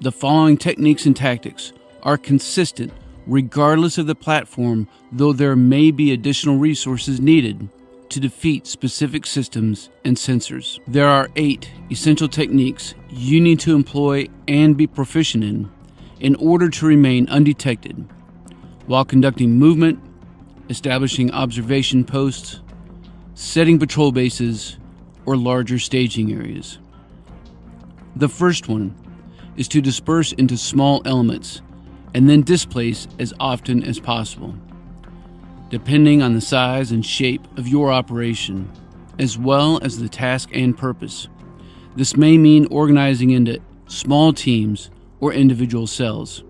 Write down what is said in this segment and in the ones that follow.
The following techniques and tactics are consistent regardless of the platform, though there may be additional resources needed to defeat specific systems and sensors. There are 8 essential techniques you need to employ and be proficient in order to remain undetected while conducting movement, establishing observation posts, setting patrol bases, or larger staging areas. The first one is to disperse into small elements and then displace as often as possible, depending on the size and shape of your operation, as well as the task and purpose. This may mean organizing into small teams or individual cells.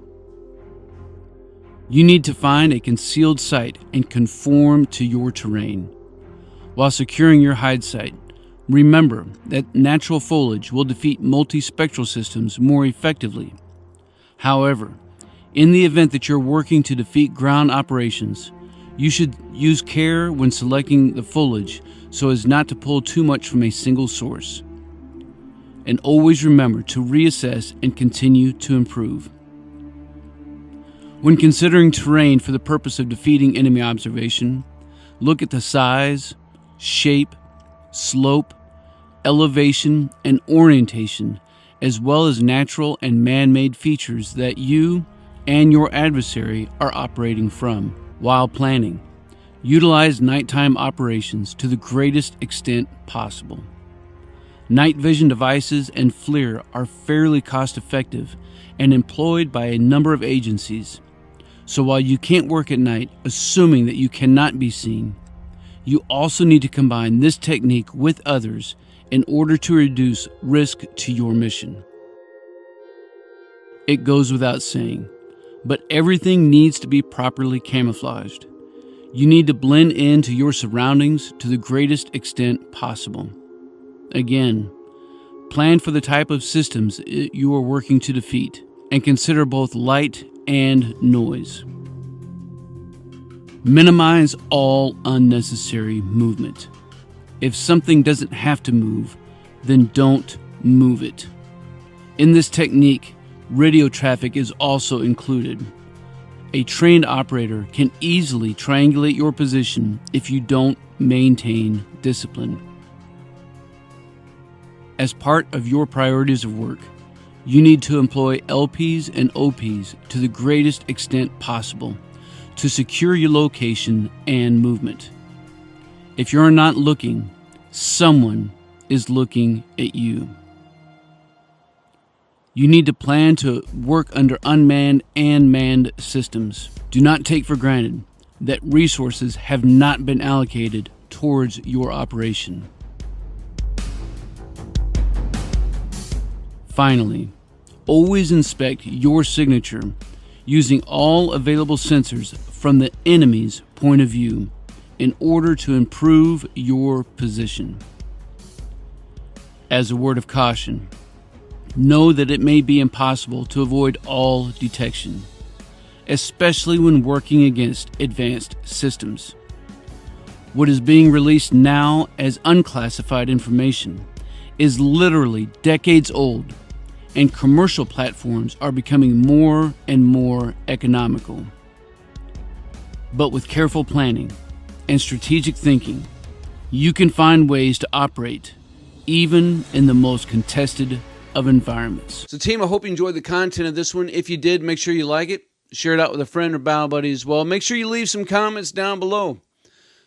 You need to find a concealed site and conform to your terrain. While securing your hide site, remember that natural foliage will defeat multispectral systems more effectively. However, in the event that you're working to defeat ground operations, you should use care when selecting the foliage so as not to pull too much from a single source. And always remember to reassess and continue to improve. When considering terrain for the purpose of defeating enemy observation, look at the size, shape, slope, elevation, and orientation, as well as natural and man-made features that you and your adversary are operating from. While planning, utilize nighttime operations to the greatest extent possible. Night vision devices and FLIR are fairly cost-effective and employed by a number of agencies. So while you can't work at night, assuming that you cannot be seen, you also need to combine this technique with others in order to reduce risk to your mission. It goes without saying, but everything needs to be properly camouflaged. You need to blend into your surroundings to the greatest extent possible. Again, plan for the type of systems you are working to defeat and consider both light and noise. Minimize all unnecessary movement. If something doesn't have to move, then don't move it. In this technique, radio traffic is also included. A trained operator can easily triangulate your position if you don't maintain discipline. As part of your priorities of work, you need to employ LPs and OPs to the greatest extent possible to secure your location and movement. If you're not looking, someone is looking at you. You need to plan to work under unmanned and manned systems. Do not take for granted that resources have not been allocated towards your operation. Finally, always inspect your signature using all available sensors from the enemy's point of view in order to improve your position. As a word of caution, know that it may be impossible to avoid all detection, especially when working against advanced systems. What is being released now as unclassified information is literally decades old, and commercial platforms are becoming more and more economical. But with careful planning and strategic thinking, you can find ways to operate even in the most contested of environments. So team, I hope you enjoyed the content of this one. If you did, make sure you like it, share it out with a friend or battle buddy as well. Make sure you leave some comments down below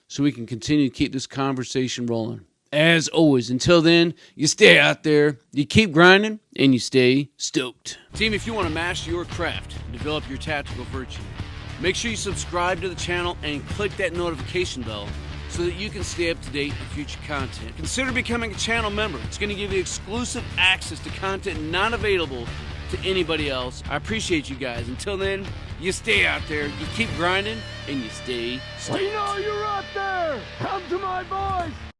so we can continue to keep this conversation rolling. As always, until then, you stay out there, you keep grinding, and you stay stoked. Team, if you want to master your craft, develop your tactical virtue, make sure you subscribe to the channel and click that notification bell so that you can stay up to date with future content. Consider becoming a channel member. It's going to give you exclusive access to content not available to anybody else. I appreciate you guys. Until then, you stay out there, you keep grinding, and you stay stoked. We know you're out there! Come to my voice!